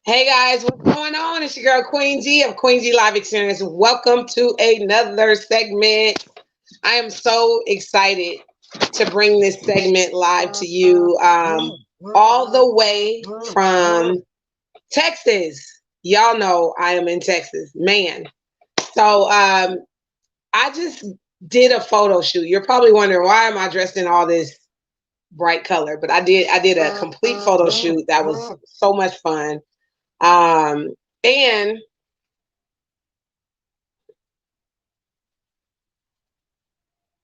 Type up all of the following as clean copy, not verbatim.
Hey guys, what's going on? It's your girl Queen G of Queen G Live Experience. Welcome to another segment. I am so excited to bring this segment live to you, all the way from Texas. Y'all know I am in Texas, man. So I just did a photo shoot. You're probably wondering why am I dressed in all this bright color, but I did a complete photo shoot that was so much fun. And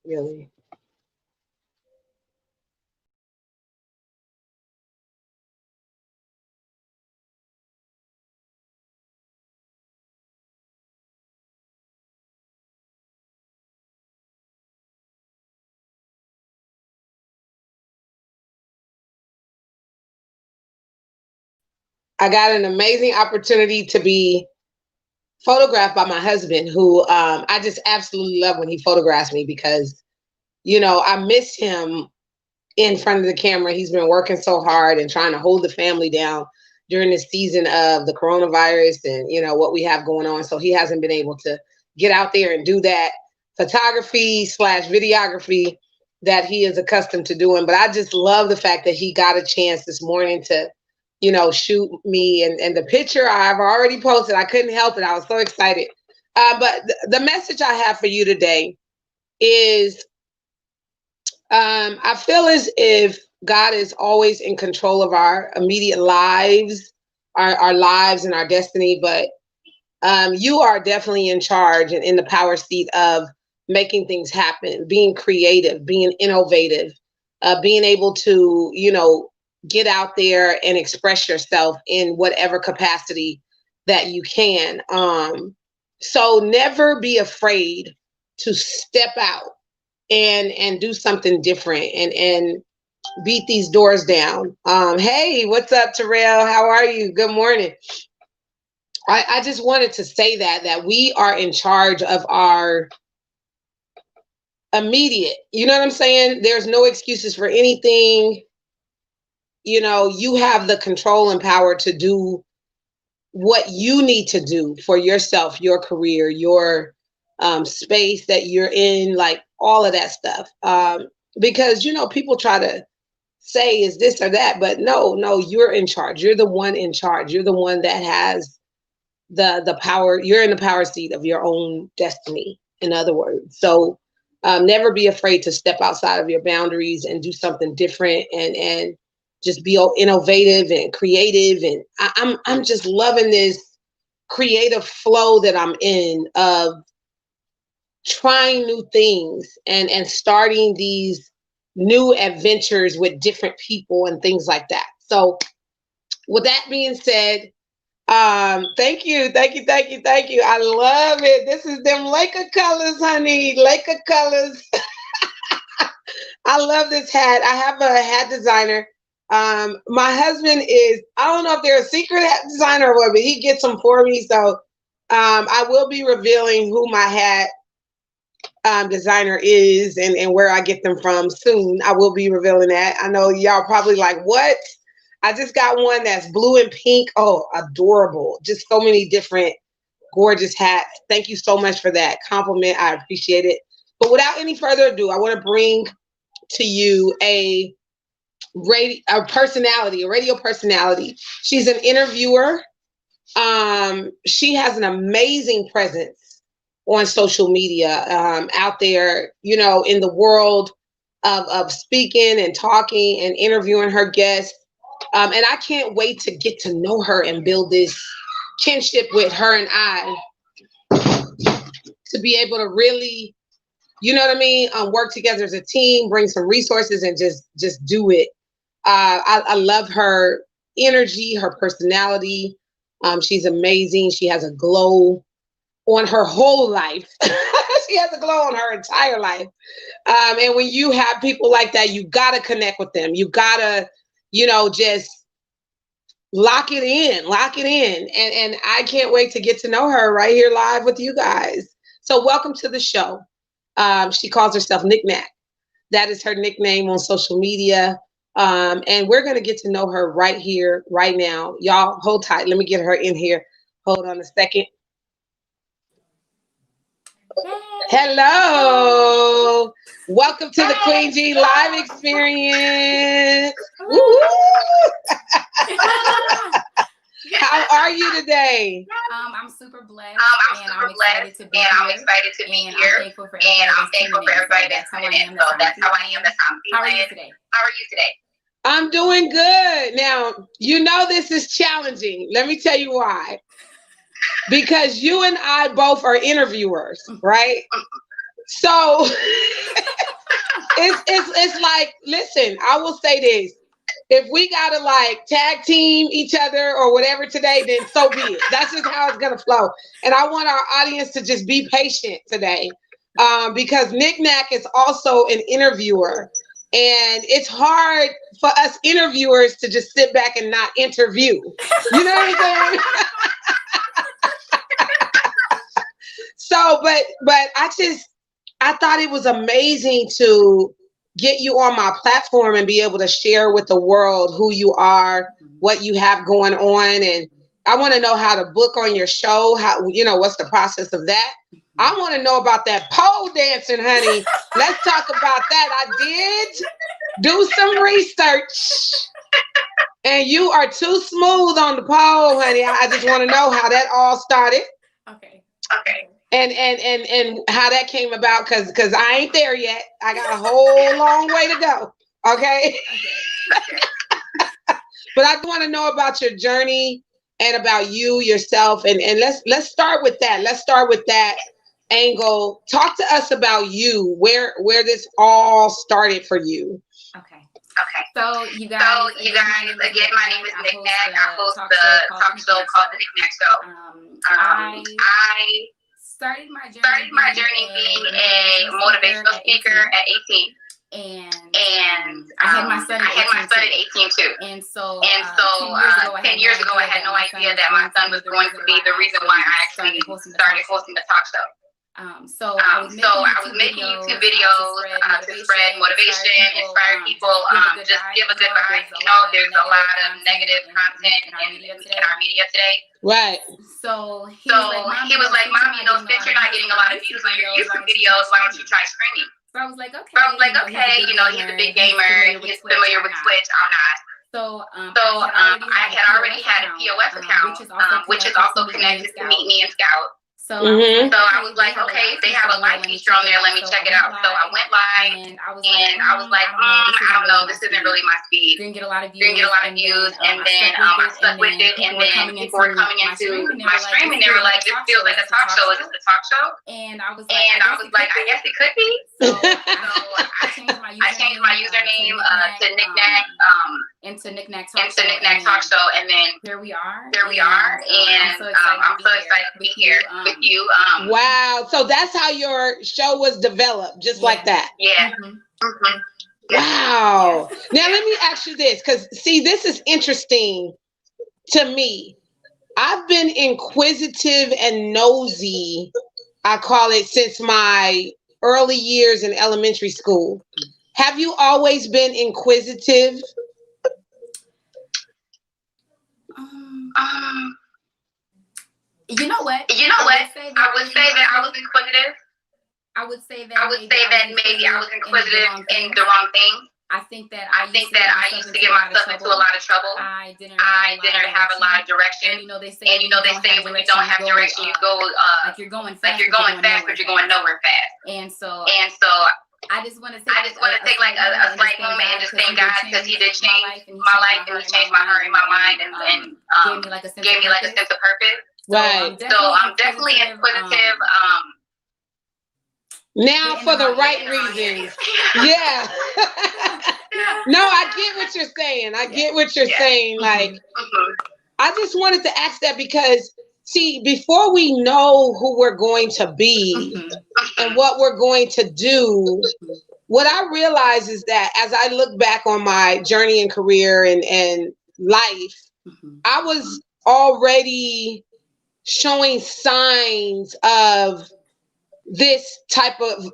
really, I got an amazing opportunity to be photographed by my husband, who I just absolutely love when he photographs me because, I miss him in front of the camera. He's been working so hard and trying to hold the family down during this season of the coronavirus and, what we have going on. So he hasn't been able to get out there and do that photography slash videography that he is accustomed to doing. But I just love the fact that he got a chance this morning to shoot me. And the picture I've already posted, I couldn't help it. I was so excited. But the message I have for you today is I feel as if God is always in control of our immediate lives, our lives and our destiny. But you are definitely in charge and in the power seat of making things happen, being creative, being innovative, being able to, get out there and express yourself in whatever capacity that you can. So never be afraid to step out and do something different and beat these doors down. Hey, what's up, Terrell? How are you? Good morning. I just wanted to say that we are in charge of our immediate. You know what I'm saying? There's no excuses for anything. You have the control and power to do what you need to do for yourself, your career, your space that you're in, like all of that stuff. Because people try to say is this or that, but no, you're in charge. You're the one in charge. You're the one that has the power. You're in the power seat of your own destiny, in other words. So never be afraid to step outside of your boundaries and do something different and just be innovative and creative. And I'm just loving this creative flow that I'm in of trying new things and starting these new adventures with different people and things like that. So with that being said, thank you, thank you, thank you, thank you. I love it. This is them Laker colors, honey. Laker colors. I love this hat. I have a hat designer. My husband is, I don't know if they're a secret hat designer or what, but he gets them for me. So I will be revealing who my hat designer is and where I get them from soon. I will be revealing that. I know y'all probably like, what? I just got one that's blue and pink. Oh, adorable. Just so many different gorgeous hats. Thank you so much for that compliment. I appreciate it. But without any further ado, I want to bring to you a personality, a radio personality. She's an interviewer. She has an amazing presence on social media, out there, in the world of speaking and talking and interviewing her guests. And I can't wait to get to know her and build this kinship with her and I to be able to really, you know what I mean, work together as a team, bring some resources and just do it. I love her energy, her personality. She's amazing. She has a glow on her whole life. She has a glow on her entire life. And when you have people like that, you got to connect with them. You got to, just lock it in, lock it in. And I can't wait to get to know her right here live with you guys. So welcome to the show. She calls herself NicNac. That is her nickname on social media. And we're going to get to know her right here, right now. Y'all hold tight. Let me get her in here. Hold on a second. Hello. Welcome to the Queen G Live Experience. How are you today? I'm super blessed. I'm excited to be here. I'm thankful for everybody that's tuning in. So that's how I am. That's how I'm feeling. How are you today? I'm doing good. Now, you know this is challenging. Let me tell you why. Because you and I both are interviewers, right? So it's like, listen, I will say this. If we gotta like tag team each other or whatever today, then so be it. That's just how it's gonna flow. And I want our audience to just be patient today, because NicNac is also an interviewer, and it's hard for us interviewers to just sit back and not interview. You know what I'm saying? So, but I thought it was amazing to get you on my platform and be able to share with the world who you are, what you have going on. And I want to know how to book on your show, how, you know, what's the process of that. I want to know about that pole dancing, honey. Let's talk about that. I did do some research, and you are too smooth on the pole, honey. I just want to know how that all started. Okay. And how that came about, because I ain't there yet. I got a whole long way to go. Okay. But I want to know about your journey and about you yourself. And let's start with that. Let's start with that angle. Talk to us about you, where this all started for you. Okay. So you guys, again, my name is NicNac. I host the talk show called the NicNac Show. I started my journey being a motivational speaker at 18. And I had my son at 18 too. And so 10 years ago, I had no idea that my son was going to be the reason why I actually started hosting the talk show. So I was making YouTube videos to spread motivation, inspire people, just give a good vibe. You know, there's a lot of negative content in our media today. Right. So he was like, Mom, you know, since you're not getting a lot of views on your YouTube videos, why don't you try streaming? So I was like, okay, you know, he's a big gamer, he's familiar with Twitch, I'm not. So I had already had a POS account, which is also connected to Meet Me and Scout. So I was like, okay, they have a live feature on there. Let me check it out. So I went live, and I was like, I don't know, this isn't really my speed. Didn't get a lot of views, and then I stuck with it, and then people were coming into my stream, and they were like, this feels like a talk show. Is this a talk show? And I was like, I guess it could be. So I changed my username to NicNac, into NicNac Talk Show, and then here we are, and I'm so excited to be here with you. Wow. So that's how your show was developed, just like that. Yeah. Wow. Now let me ask you this, because see, this is interesting to me. I've been inquisitive and nosy, I call it, since my early years in elementary school. Have you always been inquisitive? You know what? I would say that I was inquisitive. I would say that maybe I was inquisitive in the wrong thing. I think that I used to get myself into a lot of trouble. I didn't have a lot of direction. And you know they say when you don't have direction, you go like you're going fast, but you're going nowhere fast. And so I just want to take like a slight moment and just thank God, because He did change my life, and He changed my heart and my mind, and gave me like a sense of purpose. Right. So I'm definitely inquisitive. Now for the right reasons. Yeah. No, I get what you're saying. Like, I just wanted to ask that because, see, before we know who we're going to be and what we're going to do, what I realize is that as I look back on my journey and career and life, I was already showing signs of this type of,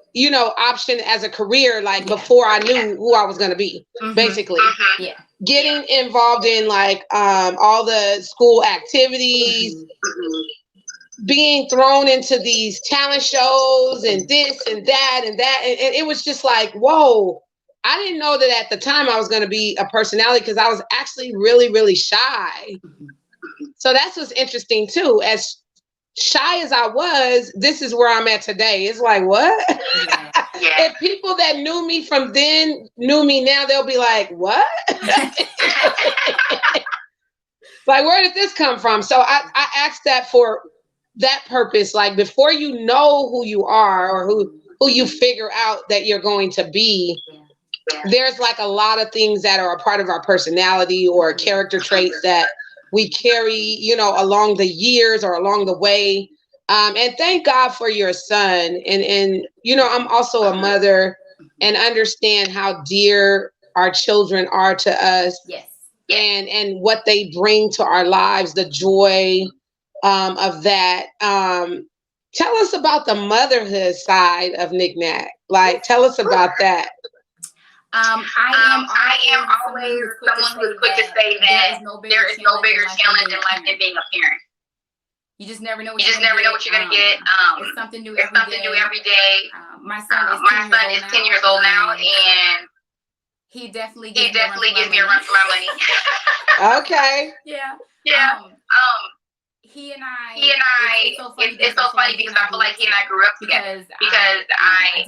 option as a career, like before I knew who I was going to be, basically. Yeah. Getting involved in like all the school activities, being thrown into these talent shows and this and that and that. And it was just like, whoa, I didn't know that at the time I was going to be a personality, because I was actually really, really shy. So that's what's interesting too. As shy as I was, this is where I'm at today. It's like, what? If people that knew me from then knew me now, they'll be like, what? Like, where did this come from? So I asked that for that purpose. Like, before you know who you are, or who you figure out that you're going to be, there's like a lot of things that are a part of our personality or character traits that we carry, along the years or along the way. And thank God for your son. And I'm also a mother and understand how dear our children are to us. Yes. And what they bring to our lives, the joy of that. Tell us about the motherhood side of NicNac. Like, tell us about that. I am always someone who's quick to say that there is no bigger challenge in life than being a parent. You just never know what you're gonna get. It's something new every day. My son is 10 years old now, and he definitely gives me a run for my money. Okay. Yeah. He and I, it's so funny because I feel like he and I grew up together, because I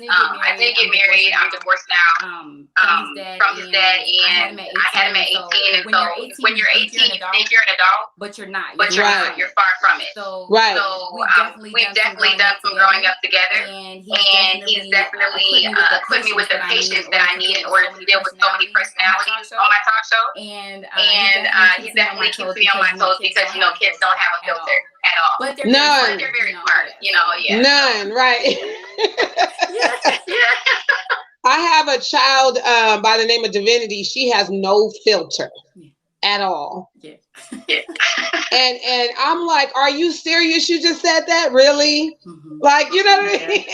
did get married. I'm divorced now from his dad, and I had him at 18. And so when you're 18, you think you're an adult, but you're not. But you're not. You're far from it. So we've definitely done some growing up together, and he's definitely put me with the patience that I need in order to deal with so many personalities on my talk show. And he definitely keeps me on my toes, because kids don't have a filter at all. But they're very smart, None, right? I have a child by the name of Divinity. She has no filter at all. And I'm like, are you serious? You just said that? Really? Like, you know what I mean?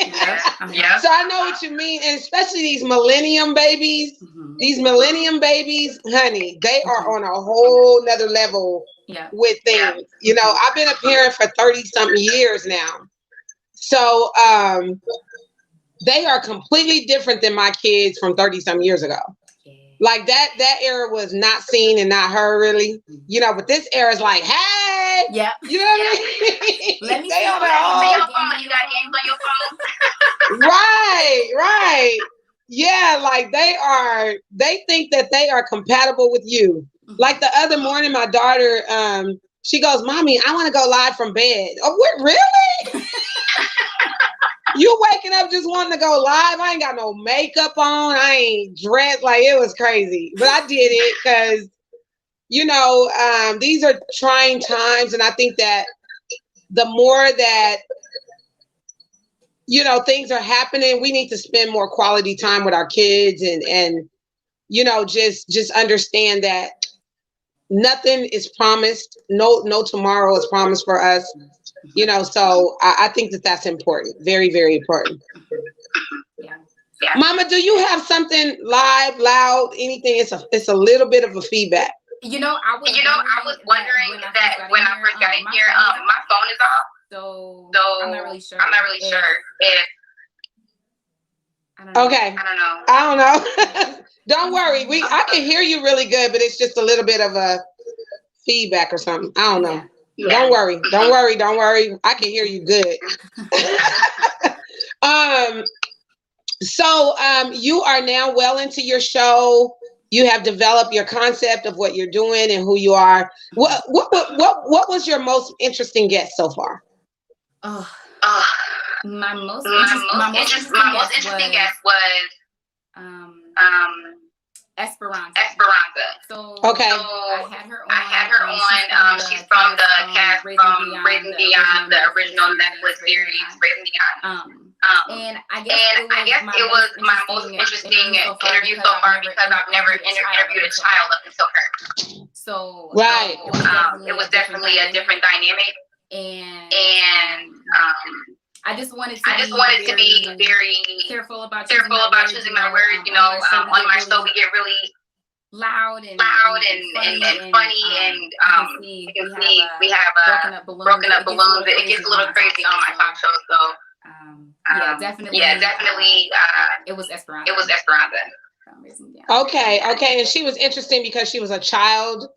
So I know what you mean. And especially these millennium babies, honey, they are on a whole nother level with things. I've been a parent for 30 something years now. So they are completely different than my kids from 30 some years ago. Like that era was not seen and not heard, really. But this era is like, hey, you know what I mean? Let me stay on their own. You got games on your phone. Right. Yeah, like they think that they are compatible with you. Like the other morning, my daughter, she goes, Mommy, I want to go live from bed. Oh, what, really? You waking up just wanting to go live? I ain't got no makeup on. I ain't dressed. Like, it was crazy. But I did it because, these are trying times. And I think that the more that, things are happening, we need to spend more quality time with our kids and just understand that nothing is promised. No tomorrow is promised for us. So I think that that's important. Very, very important. Yeah. Mama, do you have something live, loud, anything? It's a little bit of a feedback. I was wondering that when I first got in here, my phone is off. So I'm not really sure if I don't know. Okay. I don't know. Don't worry. I can hear you really good, but it's just a little bit of a feedback or something. I don't know. Yeah. Don't worry. I can hear you good. So you are now well into your show. You have developed your concept of what you're doing and who you are. What was your most interesting guest so far? My most interesting guest was Esperanza. So I had her on. She's from the cast from Raising Beyond, the original Netflix series Raising Beyond. And I guess it was my most interesting interview so far because I've never interviewed a child up until her. So it was definitely a different dynamic. And I just wanted to be very careful about choosing my words. You know, on my show we get really loud and funny, and you can see we have broken up balloons. It gets a little crazy on my talk show. So yeah, definitely. It was Esperanza. Okay, and she was interesting because she was a child.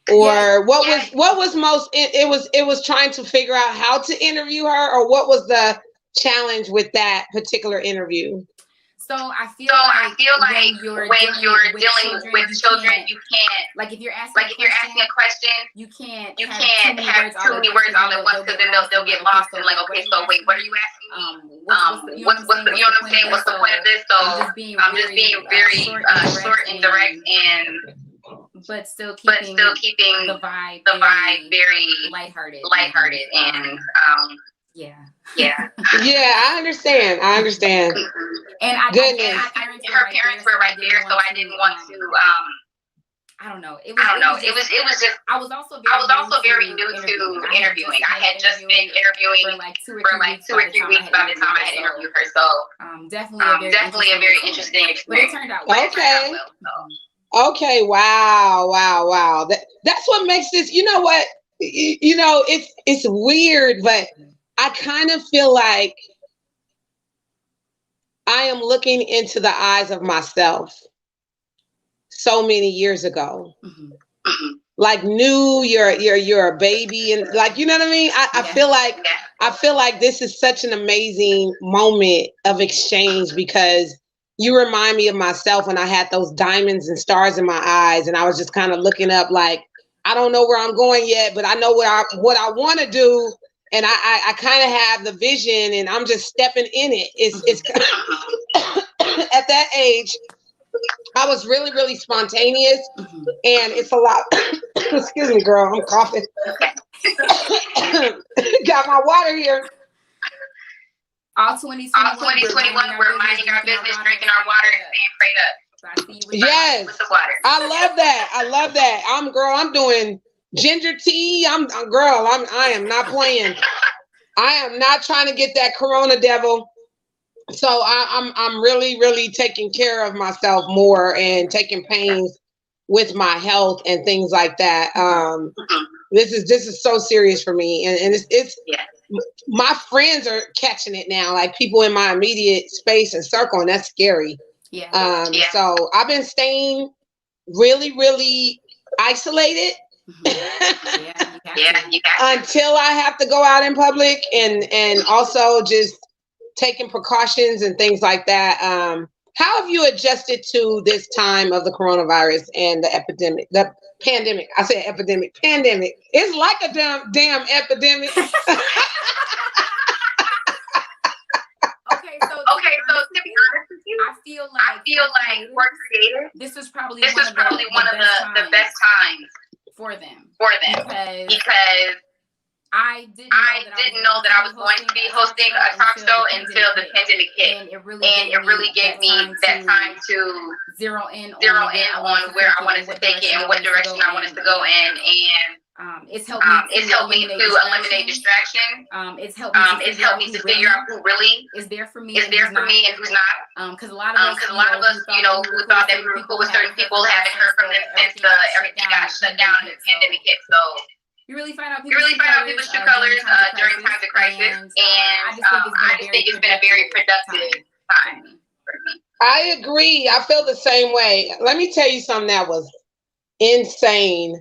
Or what was most it was trying to figure out how to interview her, or what was the challenge with that particular interview? So I feel like when you're dealing with children, you can't, like if you're asking a question, you can't have too many words all at once, because then they'll get lost and like, okay, so wait, what are you asking? What's the you know what I'm saying? What's the point of this? So I'm just being very short and direct, and but still keeping the vibe very lighthearted, and yeah, I understand. And her parents were right there, so I didn't want to. I don't know. It was just. I was also very new to interviewing. I had just been interviewing for like 2 or 3 weeks by the time I had interviewed her. So definitely a very interesting experience. But it turned out well. Okay. Okay. Wow. That's what makes this. You know what? You know, it's weird, but I kind of feel like I am looking into the eyes of myself so many years ago. Mm-hmm. Like knew you're a baby, and like, you know what I mean? I feel like this is such an amazing moment of exchange, because you remind me of myself when I had those diamonds and stars in my eyes, and I was just kind of looking up like, I don't know where I'm going yet, but I know what I want to do. And I kind of have the vision, and I'm just stepping in it. It's at that age, I was really, really spontaneous, and it's a lot. Excuse me, girl, I'm coughing. Got my water here. All 2021, we're minding our business, drinking our water, and staying prayed up. So I see you with the water. I love that. I'm doing ginger tea. I am not playing. I am not trying to get that corona devil. So I'm really, really taking care of myself more, and taking pains with my health and things like that. This is so serious for me, and it's my friends are catching it now, like people in my immediate space and circle, and that's scary. So I've been staying really, really isolated. Until I have to go out in public, and also just taking precautions and things like that. How have you adjusted to this time of the coronavirus and the pandemic? I said epidemic, pandemic. It's like a damn epidemic. Okay, so to be honest with you, I feel like we're creative. This was probably one of the best times for them because I didn't know that I was going to be hosting a talk show until the pandemic hit, and it really gave me that time to zero in on where I wanted to take it and what direction I wanted to go in, and it's helped me to eliminate distraction. It's helped me to figure out who really is there for me and who's not. Because a lot of us, you know, who thought that we were cool with certain people, haven't heard from them since everything got shut down and the pandemic hit. So you really find out people's true colors during times of crisis, and I just think it's been a very productive time for me. I agree. I feel the same way. Let me tell you something that was insane.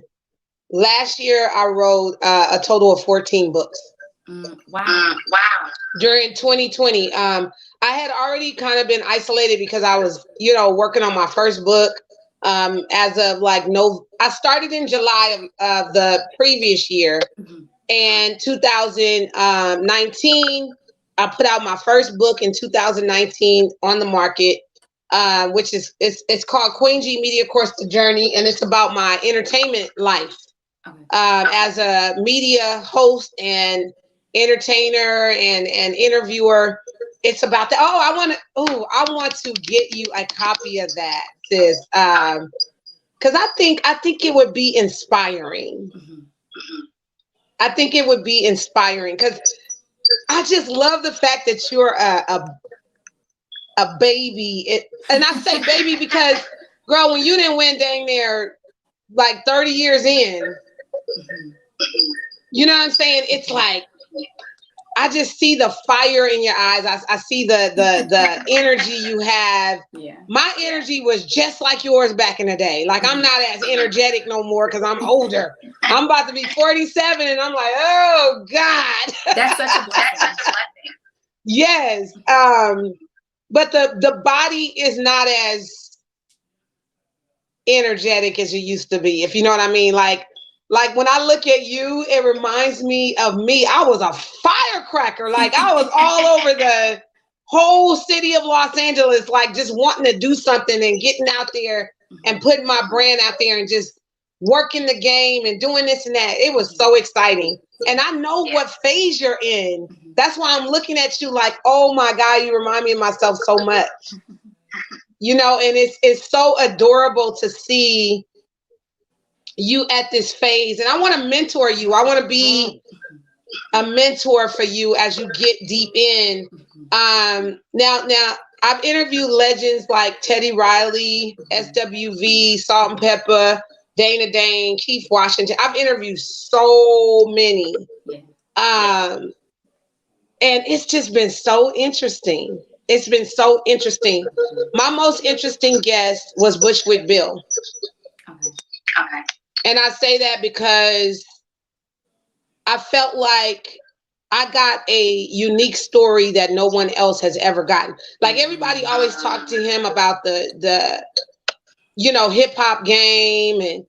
Last year, I wrote a total of 14 books. Wow. During 2020, I had already kind of been isolated because I was, working on my first book. As of I started in July of the previous year, and 2019, I put out my first book in 2019 on the market, which is it's called Queen G Media Course The Journey, and it's about my entertainment life as a media host and entertainer and interviewer. It's about that. I want to get you a copy of that, sis, because I think it would be inspiring. I think it would be inspiring because I just love the fact that you're a baby. And I say baby because, girl, when you didn't win dang near like 30 years in, you know what I'm saying? It's like, I just see the fire in your eyes. I see the energy you have. Yeah. My energy was just like yours back in the day. Like, I'm not as energetic no more because I'm older. I'm about to be 47 and I'm like, oh God. That's such a blessing. Yes. But the body is not as energetic as it used to be, if you know what I mean. Like when I look at you, it reminds me of me. I was a firecracker. Like, I was all over the whole city of Los Angeles, like just wanting to do something and getting out there and putting my brand out there and just working the game and doing this and that. It was so exciting. And I know what phase you're in. That's why I'm looking at you like, oh my God, you remind me of myself so much. You know, and it's so adorable to see you at this phase. And I want to mentor you. I want to be a mentor for you as you get deep in. Now I've interviewed legends like Teddy Riley, SWV, Salt and Pepper, Dana Dane, Keith Washington. I've interviewed so many. And it's just been so interesting. It's been so interesting. My most interesting guest was Bushwick Bill. Okay. And I say that because I felt like I got a unique story that no one else has ever gotten. Like, everybody always talked to him about the you know, hip hop game and,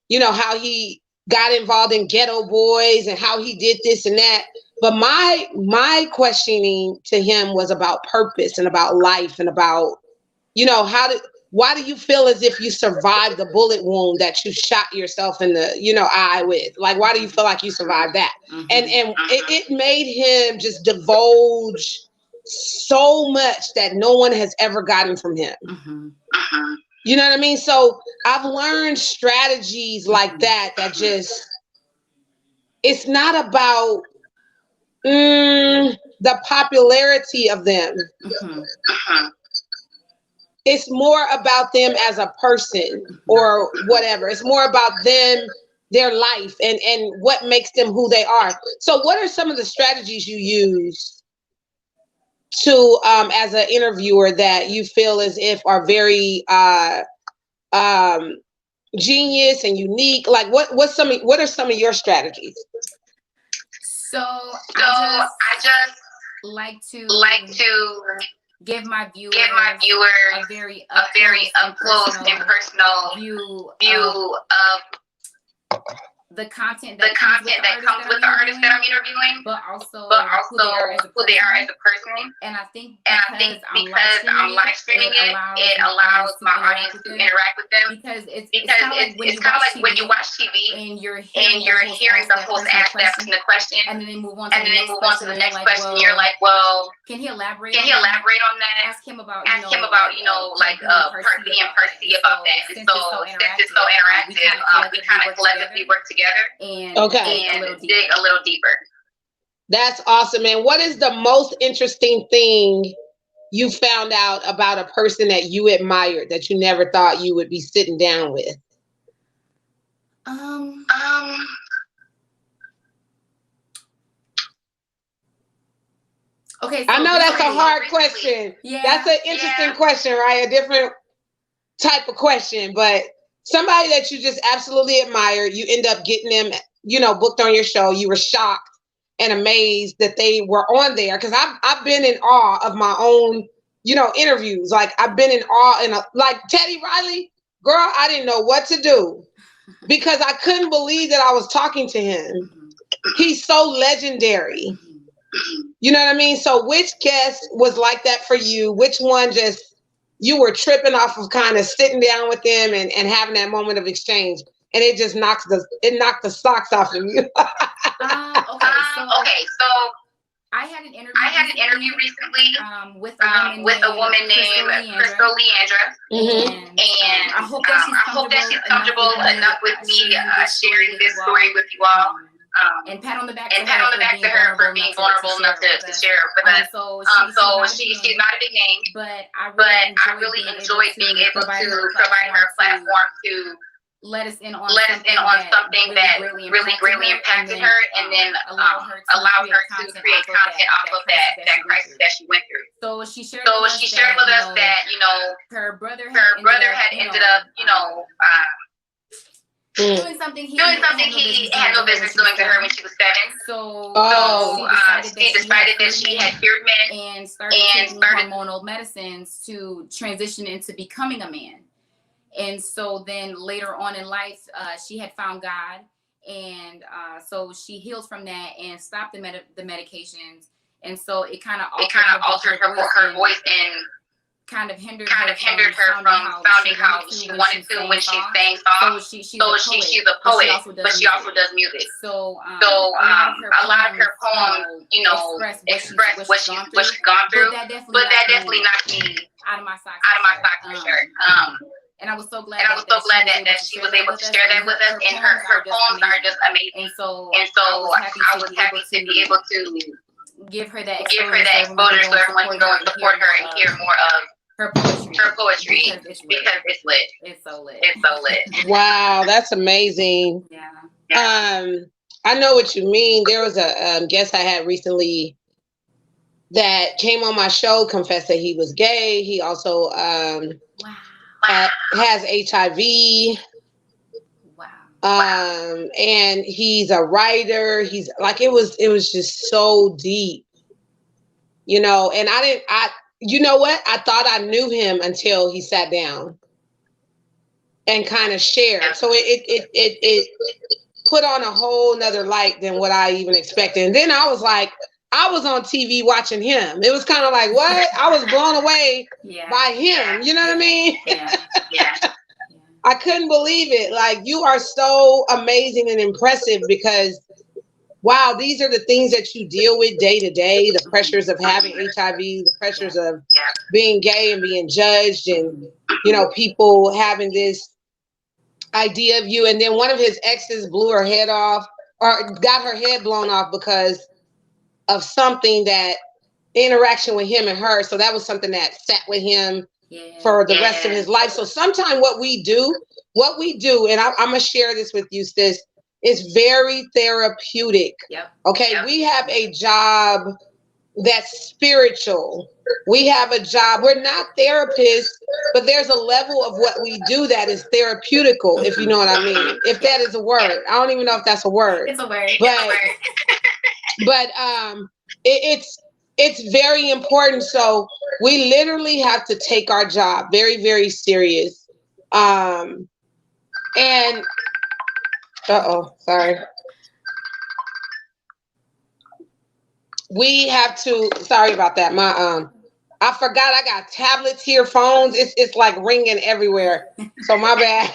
you know, how he got involved in Ghetto Boys and how he did this and that. But my questioning to him was about purpose and about life and about, you know, why do you feel as if you survived the bullet wound that you shot yourself in the, you know, eye with? Like, why do you feel like you survived that? And it made him just divulge so much that no one has ever gotten from him. You know what I mean? So I've learned strategies like that just, it's not about the popularity of them. It's more about them as a person or whatever. It's more about them, their life, and what makes them who they are. So what are some of the strategies you use to, as an interviewer, that you feel as if are very genius and unique? Like, what are some of your strategies? So I just like to give my viewers a very up close and personal view of the content that comes with the artist that I'm interviewing, but also who they are as a person. And I think because I'm live streaming it allows my audience to interact with them, because it's kind of like when you watch TV and you're hearing the host ask that person the question, and then they move on to the next question. You're like, well, can he elaborate on that? Ask him about you know like Percy and Percy about that. So since it's so interactive, we kind of collectively work together and dig a little deeper. That's awesome, man. What is the most interesting thing you found out about a person that you admired that you never thought you would be sitting down with? Okay, so I know that's a hard question. Yeah, that's an interesting question, right? A different type of question, but somebody that you just absolutely admire, you end up getting them, you know, booked on your show. You were shocked and amazed that they were on there. Because I've been in awe of my own, you know, interviews. Like, I've been in awe, like Teddy Riley, girl, I didn't know what to do because I couldn't believe that I was talking to him. He's so legendary. You know what I mean? So which guest was like that for you? Which one just, you were tripping off of kind of sitting down with them and having that moment of exchange, and it just knocked the socks off of you? Okay, so I had an interview recently with a woman named Crystal Leandra, and I hope that she's comfortable enough with me sharing this story with you all. and pat on the back to her for being vulnerable enough to share with us. So she's not a big name, but I really enjoyed being able to provide her a platform to let us in on something that really greatly impacted her, and then allow her to create content off of that crisis that she went through. So she shared with us that her brother had ended up doing something he had no business doing to her when she was 7. So she decided that she had feared men and started taking hormonal medicines to transition into becoming a man. And so then later on in life, she had found God, and so she healed from that and stopped the medications. And so it kind of altered her voice and kind of hindered her from sounding how she wanted to when she's saying songs. So she's a poet, but she also does music. So a lot of her poems, express what she's gone through. But that definitely knocked me out of my socks for sure. And I was so glad that she was able to share that with us. And her poems are just amazing. And so I was happy to be able to give her that exposure so everyone can go and support her and hear more of her poetry because it's lit. It's so lit. Wow, that's amazing. Yeah. I know what you mean. There was a guest I had recently that came on my show, confessed that he was gay. He also has HIV. Wow. And he's a writer. He's like, it was just so deep, and you know what? I thought I knew him until he sat down and kind of shared. So it put on a whole nother light than what I even expected. And then I was on TV watching him. It was kind of like, what? I was blown away by him. You know what I mean? Yeah. I couldn't believe it. Like, you are so amazing and impressive because, wow, these are the things that you deal with day to day, the pressures of having HIV, the pressures of being gay and being judged and, people having this idea of you. And then one of his exes blew her head off or got her head blown off because of something that interaction with him and her. So that was something that sat with him for the rest of his life. So sometimes what we do, and I'm going to share this with you, sis, is very therapeutic. Okay. We have a job that's spiritual. We have a job. We're not therapists, but there's a level of what we do that is therapeutical, if you know what I mean. If that is a word. I don't even know if that's a word. It's a word. But it's very important. So we literally have to take our job very, very serious. And sorry. We have to, sorry about that. I forgot I got tablets here, phones. It's like ringing everywhere. So my bad.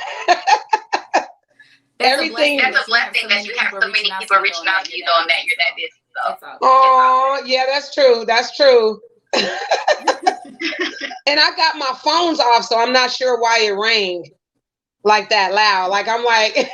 Everything. That's a blessing that you have so many people reaching out to you knowing that you're that busy. So. Oh, yeah, that's true. That's true. And I got my phones off, so I'm not sure why it rang like that loud. Like, I'm like.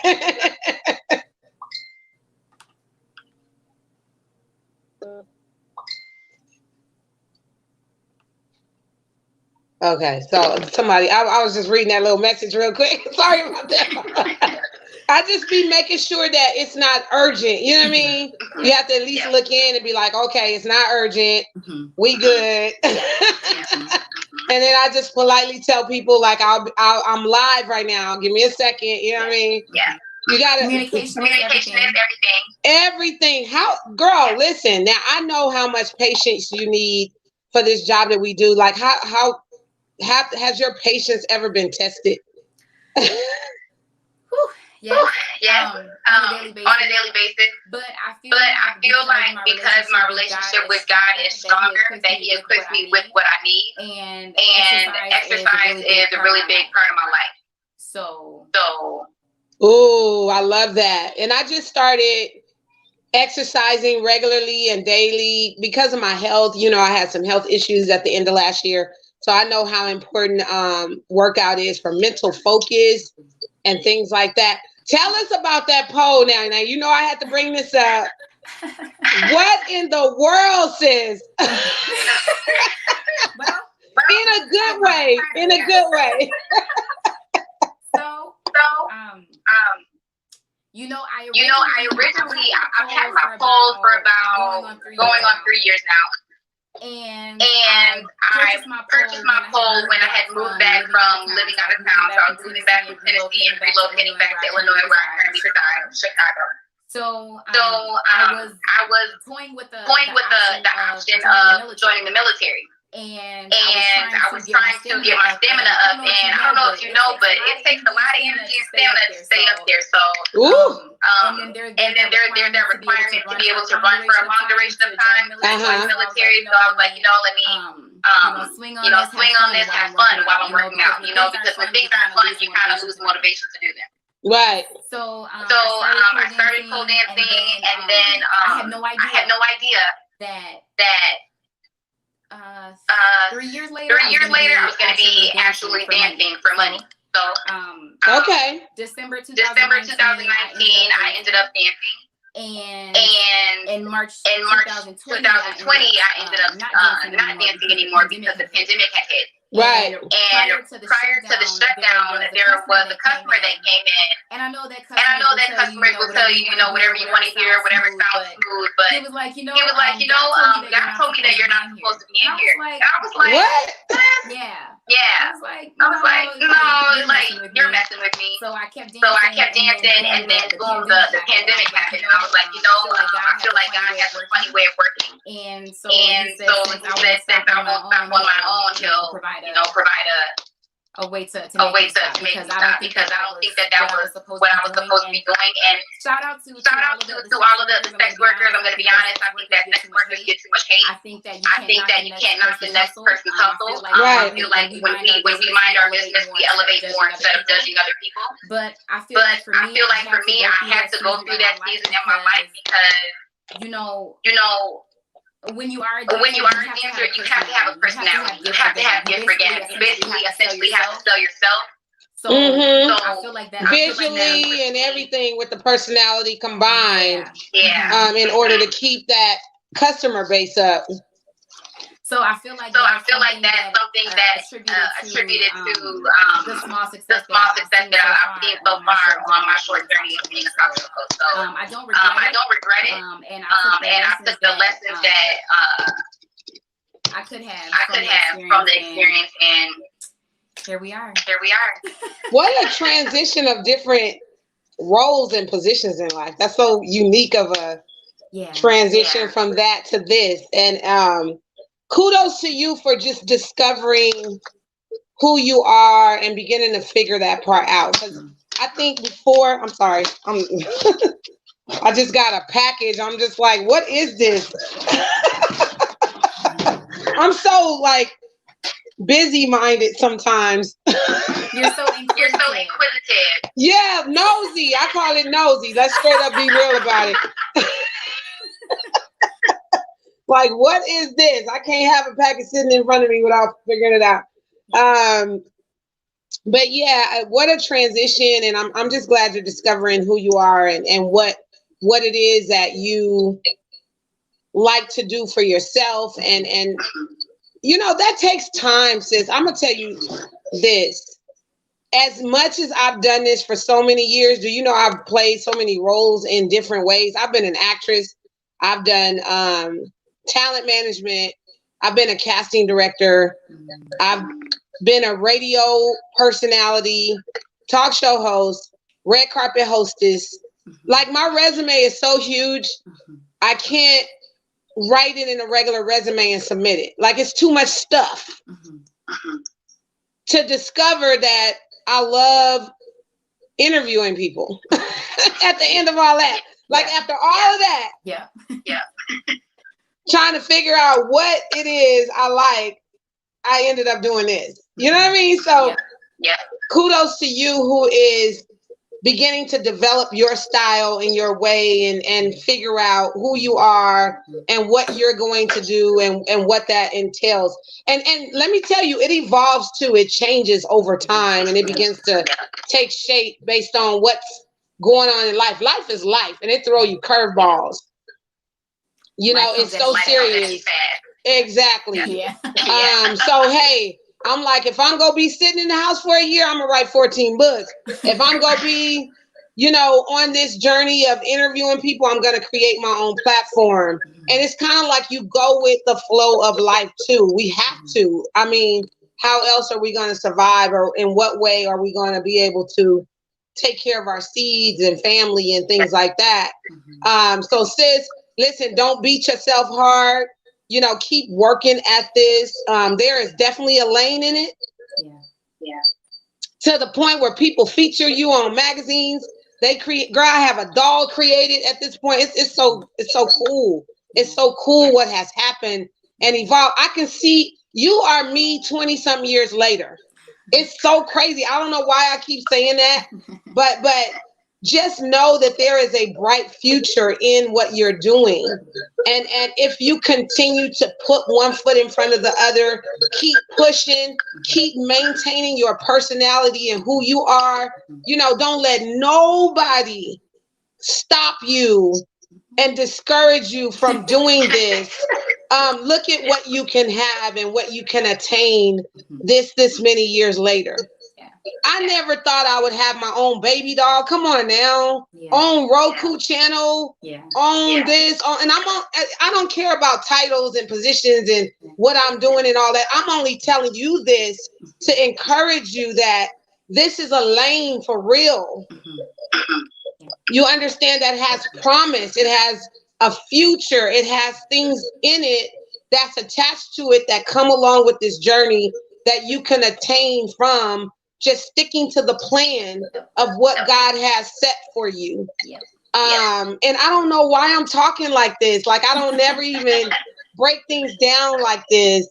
Okay, so somebody, I was just reading that little message real quick. Sorry about that. I just be making sure that it's not urgent. You know what I mean? You have to at least look in and be like, okay, it's not urgent. We good. And then I just politely tell people like, I'm live right now. Give me a second. You know what I mean? Yeah. You gotta communication is everything. Everything. Girl, listen. Now I know how much patience you need for this job that we do. Like, how has your patience ever been tested? On a daily basis. But I feel like because my relationship with God is stronger, that He equips me with what I need, and exercise is a really big part of my life. So. Oh, I love that. And I just started exercising regularly and daily because of my health. You know, I had some health issues at the end of last year. So I know how important workout is for mental focus and things like that. Tell us about that poll now. Now, you know I had to bring this up. What in the world, sis? Well, in a good way. In a good way. So, I originally I've had my poll for about going on 3 years now. And I purchased my pole when I had moved back from living out of town. So I was moving back from Tennessee and relocating back to Illinois, where I currently reside, Chicago. So I was toying with the option of joining the military. And I was trying to get my stamina up, and I don't know if you know, but it takes a lot of energy and stamina to stay up there. So, and then they're requiring to be able to run for a long duration of time in the military. So I was like, let me swing on this, have fun while I'm working out. Because when things aren't fun, you kind of lose motivation to do them. Right. So I started pole dancing, and then I had no idea that 3 years later, I was going to be actually dancing for money. So, okay. December 2019, I ended up dancing. And in March 2020, I ended up not dancing anymore because the pandemic had hit. Right. And prior to the shutdown, there was a customer that came in. And I know that customers will tell you, whatever you want to hear, whatever sounds smooth. But he was like, God told me that you're not supposed to be in here. And I was like, what? Yeah. I was like, no, you're messing with me. So I kept dancing, and then boom, the pandemic happened. And I was like, I feel like God has a funny way of working. And so he said, since I won't stop on my own, he'll provide a way to make me stop, because I don't think that was what I was supposed to be doing. And shout out to all of the sex workers. I'm going to be honest. I think that sex workers get too much hate. I think that you can't knock the next person's hustle. I feel like when we mind our business, we elevate more instead of judging other people. But I feel like for me, I had to go through that season in my life because when you are a dancer, you have to have a personality. You have to have gift for gab. You essentially have to sell yourself. So, I feel like that visually and everything with the personality combined. Yeah. In order to keep that customer base up. So I feel like that's something that attributed to the small success that I've seen so far on my short journey of being a costume coach. So I don't regret it. And I took the lessons that I could have from the experience, and here we are. What a transition of different roles and positions in life. That's so unique of a transition from that to this. And kudos to you for just discovering who you are and beginning to figure that part out. Because I think I just got a package. I'm just like, what is this? I'm so busy-minded sometimes. You're so inquisitive. Yeah, nosy. I call it nosy. Let's straight up be real about it. Like, what is this? I can't have a package sitting in front of me without figuring it out. But yeah, what a transition. And I'm just glad you're discovering who you are and what it is that you like to do for yourself. And that takes time, sis. I'm going to tell you this. As much as I've done this for so many years, I've played so many roles in different ways. I've been an actress. I've done talent management. I've been a casting director. I've been a radio personality, talk show host, red carpet hostess. Like, my resume is so huge, I can't write it in a regular resume and submit it. Like, it's too much stuff. To discover that I love interviewing people at the end of all that. Like, after all of that. Yeah. Trying to figure out what it is I like, I ended up doing this. You know what I mean? So kudos to you who is beginning to develop your style and your way and figure out who you are and what you're going to do and what that entails. And let me tell you, it evolves too. It changes over time and it begins to take shape based on what's going on in life. Life is life, and it throw you curveballs. You know, it's so serious. Exactly. Yeah. So hey, I'm like, if I'm gonna be sitting in the house for a year, I'm gonna write 14 books. If I'm gonna be, you know, on this journey of interviewing people, I'm gonna create my own platform. And it's kind of like you go with the flow of life too. We have to. I mean, how else are we gonna survive, or in what way are we gonna be able to take care of our seeds and family and things like that? So sis, listen, don't beat yourself hard. You know, keep working at this. There is definitely a lane in it. Yeah. To the point where people feature you on magazines. They create. Girl, I have a doll created at this point. It's so cool. It's so cool what has happened and evolved. I can see you are me 20 something years later. It's so crazy. I don't know why I keep saying that, but just know that there is a bright future in what you're doing. And if you continue to put one foot in front of the other, keep pushing, keep maintaining your personality and who you are, you know, don't let nobody stop you and discourage you from doing this. Look at what you can have and what you can attain this many years later. I never thought I would have my own baby doll. Come on now. On Roku channel. On this. And I don't care about titles and positions and what I'm doing and all that. I'm only telling you this to encourage you that this is a lane for real. You understand that has promise. It has a future. It has things in it that's attached to it that come along with this journey that you can attain from just sticking to the plan of what God has set for you. And I don't know why I'm talking like this. Like, I don't never even break things down like this.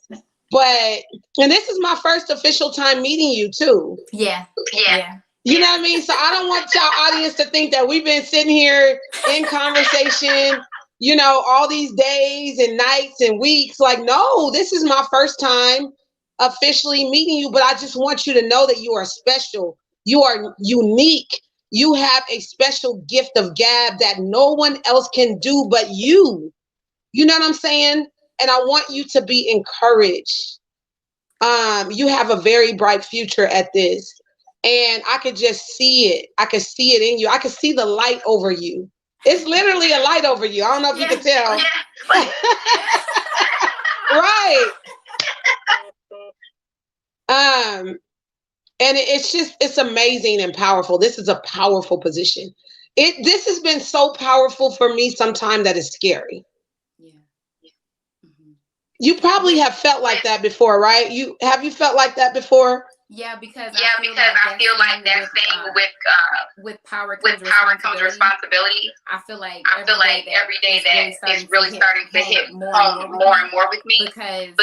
But, and this is my first official time meeting you too. Yeah. You know what I mean? So I don't want y'all audience to think that we've been sitting here in conversation, you know, all these days and nights and weeks. Like, no, this is my first time officially meeting you, but I just want you to know that you are special. You are unique. You have a special gift of gab that no one else can do but you. You know what I'm saying? And I want you to be encouraged. You have a very bright future at this. And I could just see it. I could see it in you. I could see the light over you. It's literally a light over you. I don't know if you can tell. Right. And it's amazing and powerful. This is a powerful position. This has been so powerful for me sometime that it's scary. You probably have felt like that before, right? Have you felt like that before? Yeah, because I feel like that thing with power comes responsibility. I feel like every day that is really starting to hit home more and more with me because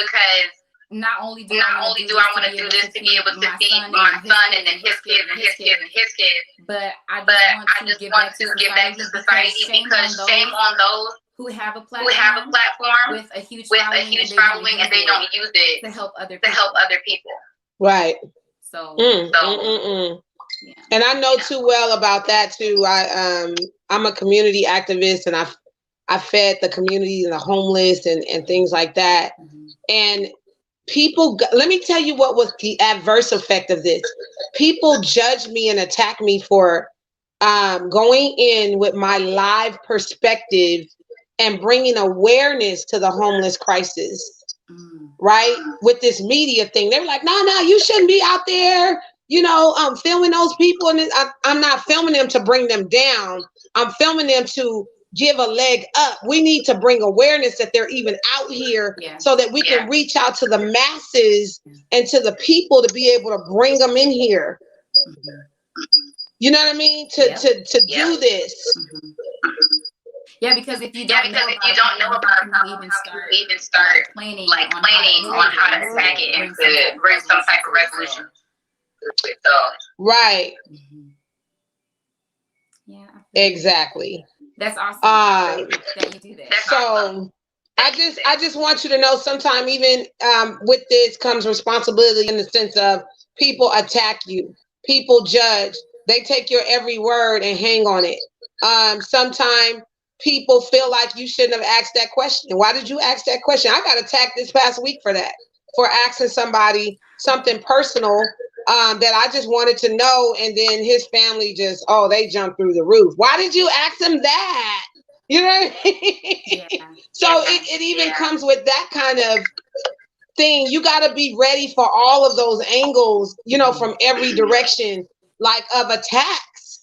not only do I want to do this to be able to feed my son and then his kids and his kids and his kids, but I just want to give back to society because shame on those who have a platform with a huge following and they don't use it to help other people. Right. So, yeah. And I know too well about that too. I'm a community activist, and I fed the community and the homeless and things like that. And people, let me tell you what was the adverse effect of this. People judge me and attack me for going in with my live perspective and bringing awareness to the homeless crisis. Right? With this media thing. They were like, no, you shouldn't be out there, you know, filming those people. And I'm not filming them to bring them down. I'm filming them to give a leg up. We need to bring awareness that they're even out here so that we can reach out to the masses and to the people to be able to bring them in here. You know what I mean? To do this. Yeah, because if you don't know about it, how to even start planning on how to attack it and to bring some type of resolution. So. Right. Yeah. Exactly. That's awesome that you do that. So I just want you to know, sometime even with this comes responsibility in the sense of people attack you, people judge. They take your every word and hang on it. Sometimes people feel like you shouldn't have asked that question. Why did you ask that question? I got attacked this past week for that, for asking somebody something personal that I just wanted to know. And then his family just, they jumped through the roof. Why did you ask him that? You know what I mean? Yeah. So it even comes with that kind of thing. You got to be ready for all of those angles, from every direction, like of attacks.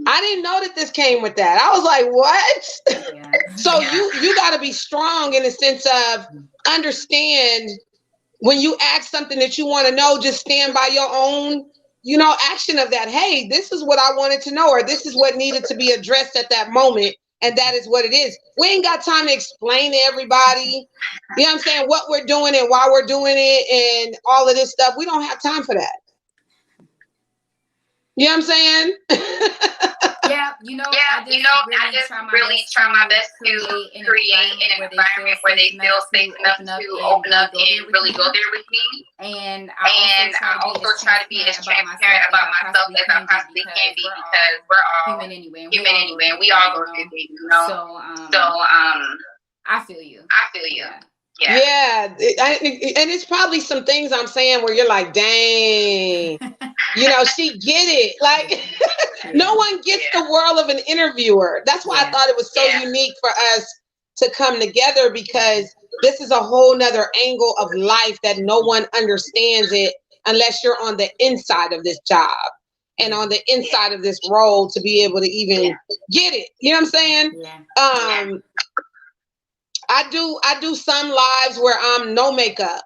I didn't know that this came with that. I was like, what? Yeah. So you got to be strong in the sense of understand when you ask something that you want to know, just stand by your own, action of that. Hey, this is what I wanted to know, or this is what needed to be addressed at that moment. And that is what it is. We ain't got time to explain to everybody, you know what I'm saying, what we're doing and why we're doing it and all of this stuff. We don't have time for that. You know what I'm saying? I just really try my best to create an environment where they feel safe enough to open up and really go there with me. And I also try to be as transparent about myself as I possibly can be, because we're all human anyway, and we all go through things, So I feel you. Yeah. And it's probably some things I'm saying where you're like, dang, she get it. Like, no one gets the world of an interviewer. That's why I thought it was so unique for us to come together, because this is a whole nother angle of life that no one understands it unless you're on the inside of this job and on the inside of this role to be able to even get it. You know what I'm saying? Yeah. I do some lives where I'm no makeup,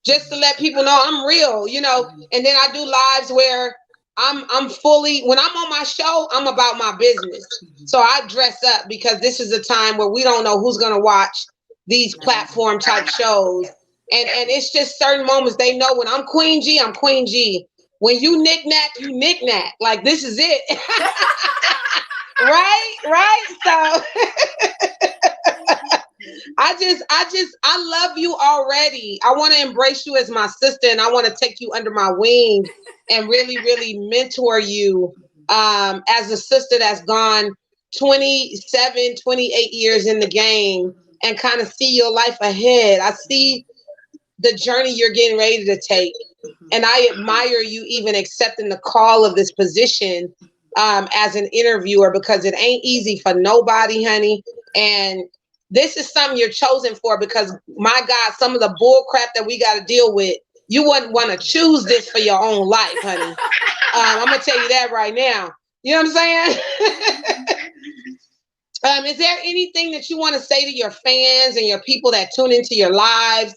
just to let people know I'm real, and then I do lives where I'm fully, when I'm on my show, I'm about my business. So I dress up, because this is a time where we don't know who's going to watch these platform type shows. And it's just certain moments they know when I'm Queen G, I'm Queen G. When you NicNac, you NicNac. Like, this is it. Right. So I love you already. I want to embrace you as my sister, and I want to take you under my wing and really, really mentor you as a sister that's gone 27, 28 years in the game and kind of see your life ahead. I see the journey you're getting ready to take. And I admire you even accepting the call of this position as an interviewer, because it ain't easy for nobody, honey. And this is something you're chosen for, because, my God, some of the bull crap that we got to deal with, you wouldn't want to choose this for your own life, honey. I'm going to tell you that right now. You know what I'm saying? Is there anything that you want to say to your fans and your people that tune into your lives?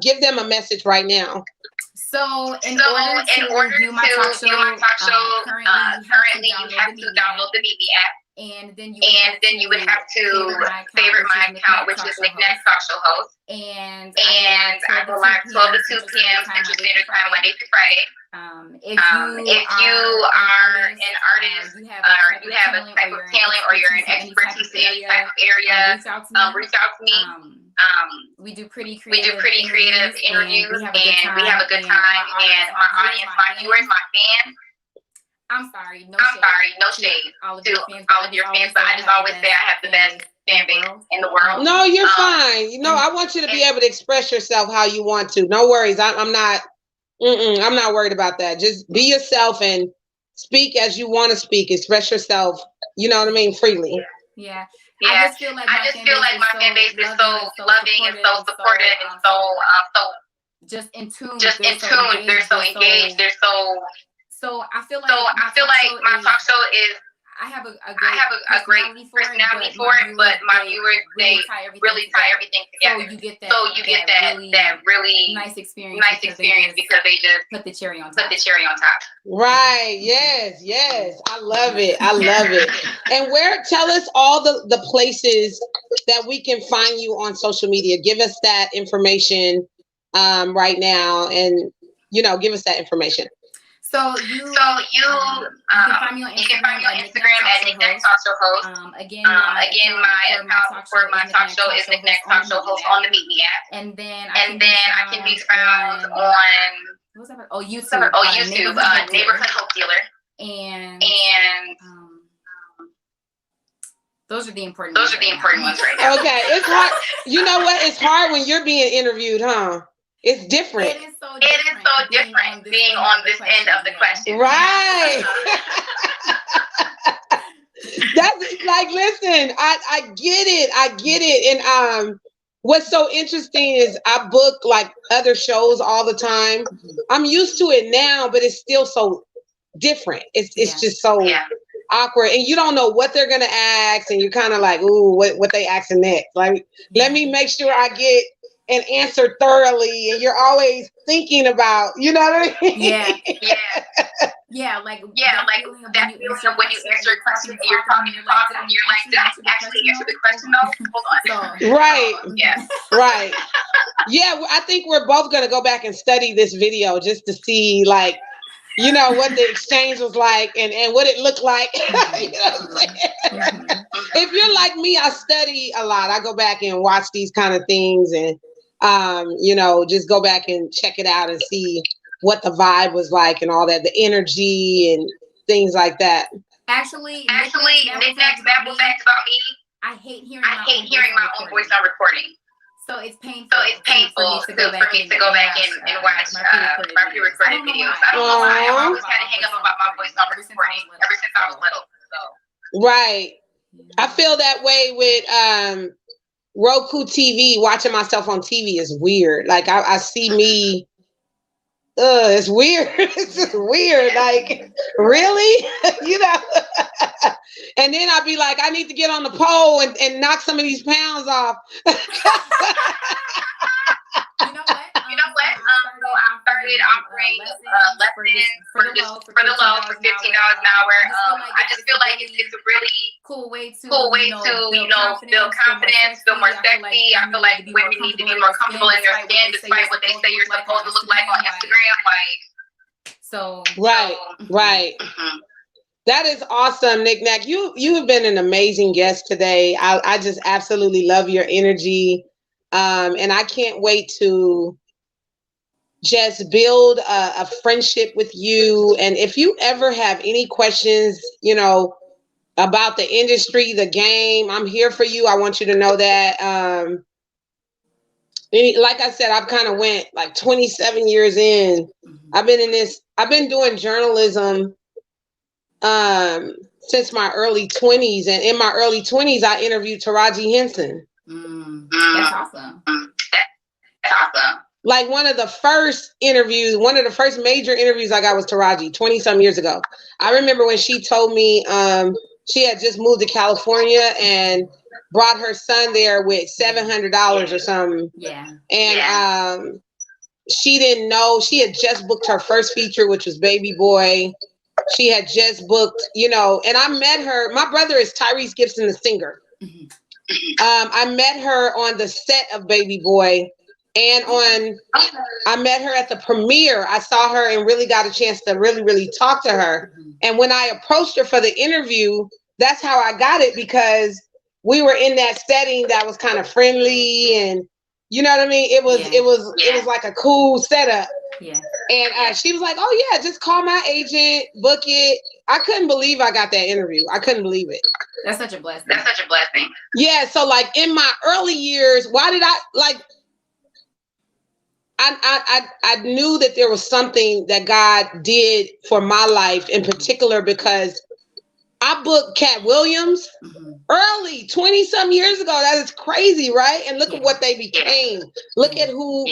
Give them a message right now. So in order to view my talk show, currently you have to download the BB app. And then you would have to favorite my account, which is NicNac Talk Show Host. And I go live 12 to 2 p.m. Central Standard Time, Monday through Friday. If you are an artist, or you have a type of talent, or you're an expertise in any type of area, reach out to me. We do pretty creative interviews, and we have a good time. And my audience, my viewers, my fans. I'm sorry, no shade. All of your fans, but I just always say I have the best fan base in the world. No, you're fine. I want you to be able to express yourself how you want to. No worries. I'm not worried about that. Just be yourself and speak as you want to speak. Express yourself, you know what I mean, freely. Yeah. I just feel like my fan base is so loving and so supportive and so just in tune. They're so engaged. They're so. So I feel like my talk show is. I have a great personality for it, but my viewers, they really tie everything together. So you get that really nice experience because they just put the cherry on top. Right. Yes. I love it. And tell us all the places that we can find you on social media. Give us that information right now, and give us that information. So you can find me on Instagram at NicNac Talk Show Host. Again, my account for my talk show is NicNac Talk Show Host on the Meet Me app. And then I can be found on What's that? Oh, YouTube. Neighborhood Hope Dealer. And those are the important ones right now. Okay, it's hard. You know what? It's hard when you're being interviewed, huh? It's different. It is so different being on this end of the question. Right. That's like, listen, I get it. And what's so interesting is I book like other shows all the time. I'm used to it now, but it's still so different. It's just so awkward, and you don't know what they're gonna ask, and you're kind of like, ooh, what they asking next? Like, let me make sure I get an answer thoroughly, and you're always thinking about, you know what I mean? Like that feeling when you answer a question, you're talking, and you're like, did I actually answer the question though? Hold on. Right. Right. Yeah, I think we're both gonna go back and study this video just to see, like, you know, what the exchange was like and what it looked like. You know what I'm saying? If you're like me, I study a lot. I go back and watch these kind of things and, you know, just go back and check it out and see what the vibe was like and all that, the energy and things like that. Actually, NicNac's babble facts about me. I hate hearing my own voice on recording. So it's painful for me to go back and watch my pre-recorded videos. I don't know why. I've always had a hang up about my voice on recording ever since I was little. So. Right. I feel that way with Roku TV. Watching myself on TV is weird. Like I see me. It's weird. It's just weird. Like, really? You know? And then I'd be like, I need to get on the pole and knock some of these pounds off. You know what? I started offering lessons for the low for $15 an hour. I just feel like it's a really cool way to build confidence, feel more sexy. I feel like women need to be more comfortable in their skin, despite what they say you're supposed to look like on Instagram. Right. That is awesome, NicNac. You have been an amazing guest today. I just absolutely love your energy, and I can't wait to just build a friendship with you. And if you ever have any questions, you know, about the industry, the game, I'm here for you. I want you to know that. Like I said, I've kind of went like 27 years in. I've been doing journalism since my early 20s. And in my early 20s, I interviewed Taraji Henson. That's awesome. That's awesome. Like one of the first major interviews I got was Taraji 20 some years ago. I remember when she told me she had just moved to California and brought her son there with $700 or something. Yeah. And she didn't know, she had just booked her first feature, which was Baby Boy. She had just booked, you know, and I met her. My brother is Tyrese Gibson, the singer. I met her on the set of Baby Boy. And I met her at the premiere. I saw her and really got a chance to really talk to her. And when I approached her for the interview, that's how I got it, because we were in that setting that was kind of friendly, and you know what I mean? It was like a cool setup. Yeah. And she was like, "Oh yeah, just call my agent, book it." I couldn't believe I got that interview. I couldn't believe it. That's such a blessing. Yeah. So like in my early years, why did I like? I knew that there was something that God did for my life in particular, because I booked Cat Williams early, 20 some years ago. That is crazy, right? And look at what they became. Look at who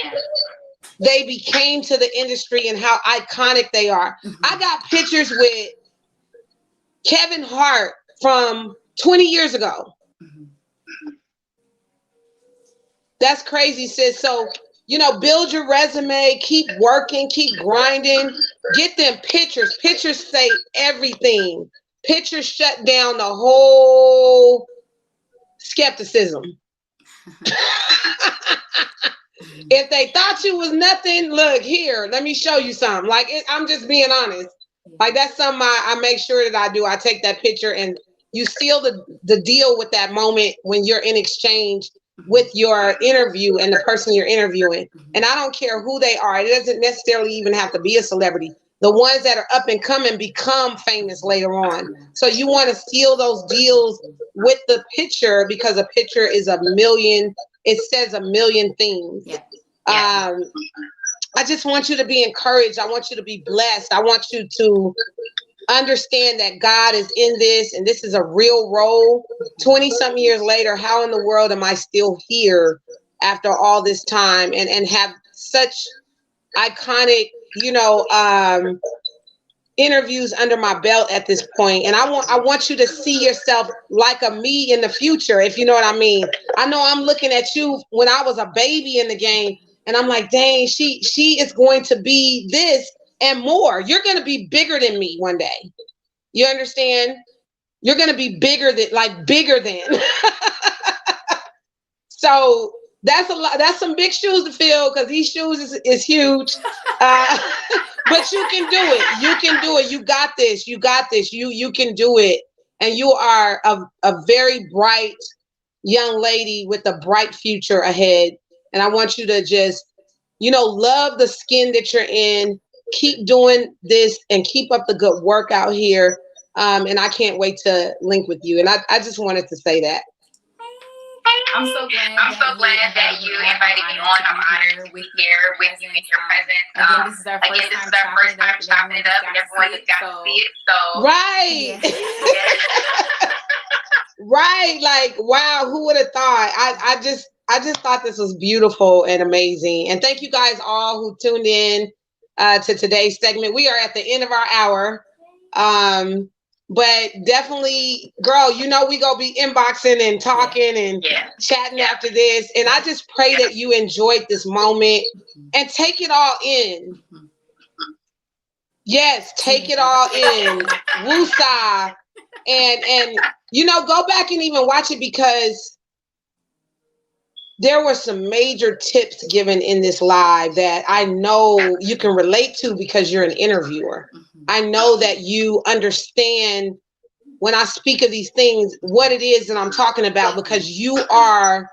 they became to the industry and how iconic they are. I got pictures with Kevin Hart from 20 years ago. That's crazy, sis. So, you know, build your resume, keep working, keep grinding, get them pictures. Pictures say everything. Pictures shut down the whole skepticism. If they thought you was nothing, look here, let me show you something. Like, I'm just being honest. Like, that's something I make sure that I do. I take that picture, and you seal the deal with that moment when you're in exchange. with your interview and the person you're interviewing. And I don't care who they are. It doesn't necessarily even have to be a celebrity. The ones that are up and coming become famous later on. So you want to seal those deals with the picture, because a picture is a million, it says a million things. I just want you to be encouraged. I want you to be blessed. I want you to understand that God is in this and this is a real role. 20 something years later, how in the world am I still here after all this time and have such iconic, interviews under my belt at this point? And I want you to see yourself like a me in the future, if you know what I mean. I know I'm looking at you when I was a baby in the game, and I'm like, dang, she is going to be this and more. You're going to be bigger than me one day. You understand? You're going to be bigger than. So that's a lot. That's some big shoes to fill, because these shoes is huge. But you can do it. You can do it. You got this. You got this. You can do it. And you are a very bright young lady with a bright future ahead. And I want you to just, love the skin that you're in. Keep doing this and keep up the good work out here. And I can't wait to link with you. And I just wanted to say that. I'm so glad that you invited me on. I'm honored to be here with you in your presence. Again, this is our first time chopping it up, and everyone has got to see it. So right. Yeah. Right. Like, wow, who would have thought? I just thought this was beautiful and amazing. And thank you guys all who tuned in to today's segment. We are at the end of our hour. But definitely, girl, we gonna be inboxing and talking and chatting after this. And I just pray that you enjoyed this moment and take it all in. Yes, take it all in. Woosah. And go back and even watch it, because there were some major tips given in this live that I know you can relate to, because you're an interviewer. I know that you understand when I speak of these things, what it is that I'm talking about, because you are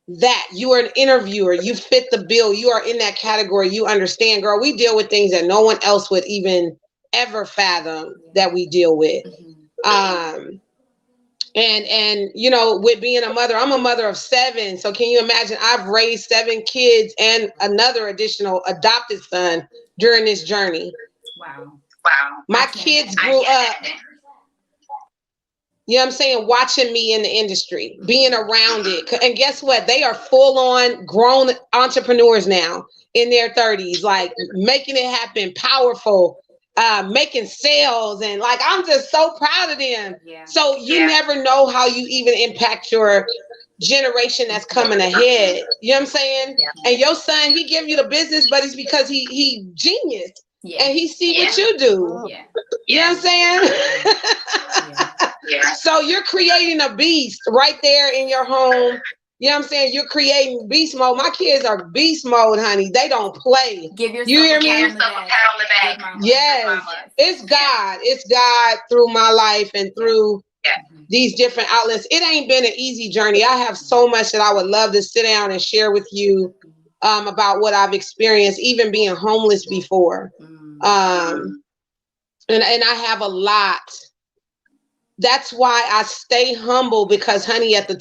that. You are an interviewer. You fit the bill. You are in that category. You understand, girl. We deal with things that no one else would even ever fathom that we deal with. And with being a mother, I'm a mother of 7. So can you imagine? I've raised 7 kids and another additional adopted son during this journey. Wow. My kids grew up, you know what I'm saying, watching me in the industry, being around it. And guess what? They are full on grown entrepreneurs now in their 30s, like making it happen, powerful, making sales. And like, I'm just so proud of them. Yeah. So you never know how you even impact your generation that's coming ahead. You know what I'm saying? Yeah. And your son, he give you the business, but it's because he genius. Yeah. And he see what you do. Yeah. You know what I'm saying? So you're creating a beast right there in your home. You know what I'm saying? You're creating beast mode. My kids are beast mode, honey. They don't play. Give yourself you hear me? Give yourself a pat on the back. Yes. It's God. It's God through my life and through these different outlets. It ain't been an easy journey. I have so much that I would love to sit down and share with you about what I've experienced, even being homeless before. And I have a lot. That's why I stay humble, because, honey, at the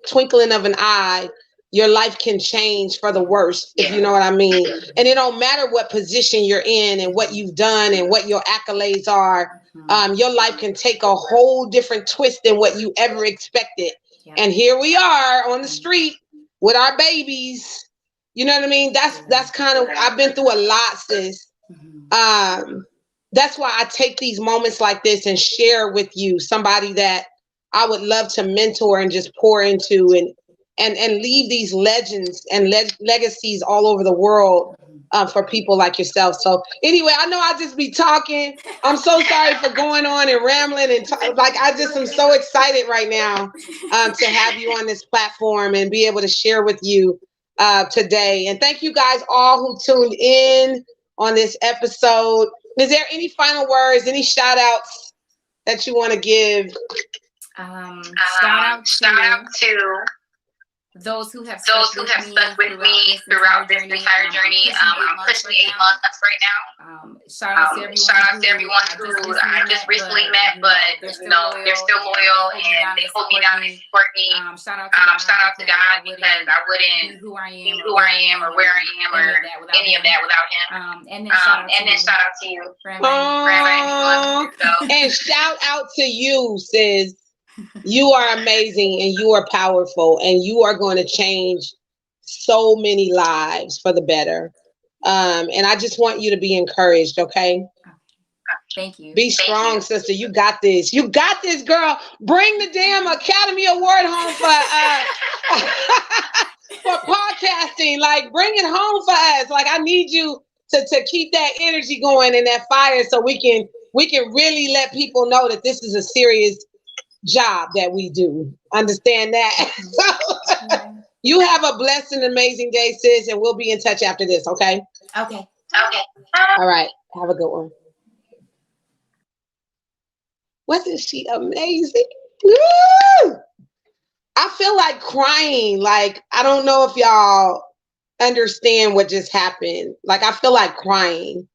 twinkling of an eye, your life can change for the worse, if you know what I mean. And it don't matter what position you're in and what you've done and what your accolades are. Your life can take a whole different twist than what you ever expected. And here we are on the street with our babies. You know what I mean? That's kind of, I've been through a lot, sis. That's why I take these moments like this and share with you somebody that I would love to mentor and just pour into and leave these legends and legacies all over the world for people like yourself. So anyway, I know I just be talking. I'm so sorry for going on and rambling and I just am so excited right now to have you on this platform and be able to share with you today. And thank you guys all who tuned in on this episode. Is there any final words, any shout outs that you want to give? Shout out to those who have stuck with me throughout this entire journey. I'm pushing 8 months right now. Shout out to everyone who I just recently met, but they're still loyal and they hold me down and support me. Shout out to God because I wouldn't be who I am or where I am or any of that without him. And then shout out to you for inviting me. And shout out to you, sis. You are amazing and you are powerful and you are going to change so many lives for the better. And I just want you to be encouraged, okay? Thank you. Be strong, sister. You got this. You got this, girl. Bring the damn Academy Award home for podcasting. Like, bring it home for us. Like, I need you to keep that energy going and that fire so we can really let people know that this is a serious job that we do. Understand that? So, you have a blessed and amazing day, sis, and we'll be in touch after this, okay? Okay. All right. Have a good one. Wasn't she amazing? Woo! I feel like crying. Like, I don't know if y'all understand what just happened. Like, I feel like crying.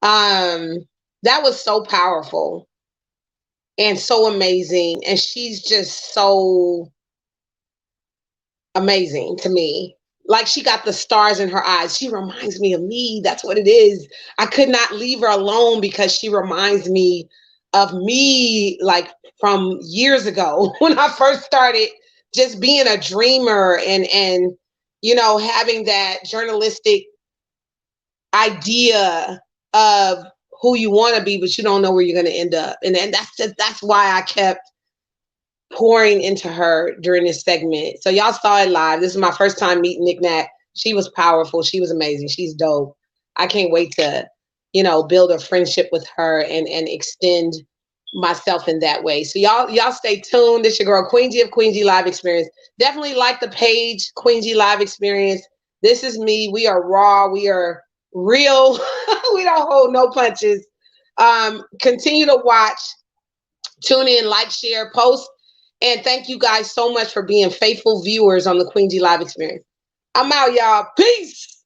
That was so powerful and so amazing. And she's just so amazing to me. Like, she got the stars in her eyes. She reminds me of me. That's what it is. I could not leave her alone because she reminds me of me, like from years ago when I first started just being a dreamer and you know, having that journalistic idea of who you want to be, but you don't know where you're going to end up. And that's why I kept pouring into her during this segment. So y'all saw it live. This is my first time meeting NicNac. She was powerful. She was amazing. She's dope. I can't wait to, you know, build a friendship with her and extend myself in that way. So y'all stay tuned. This is your girl Queen G of Queen G Live Experience. Definitely like the page Queen G Live Experience. This is me. We are raw. We are real. We don't hold no punches. Continue to watch, tune in, like, share, post, and thank you guys so much for being faithful viewers on the Queen G Live Experience. I'm out, y'all. Peace.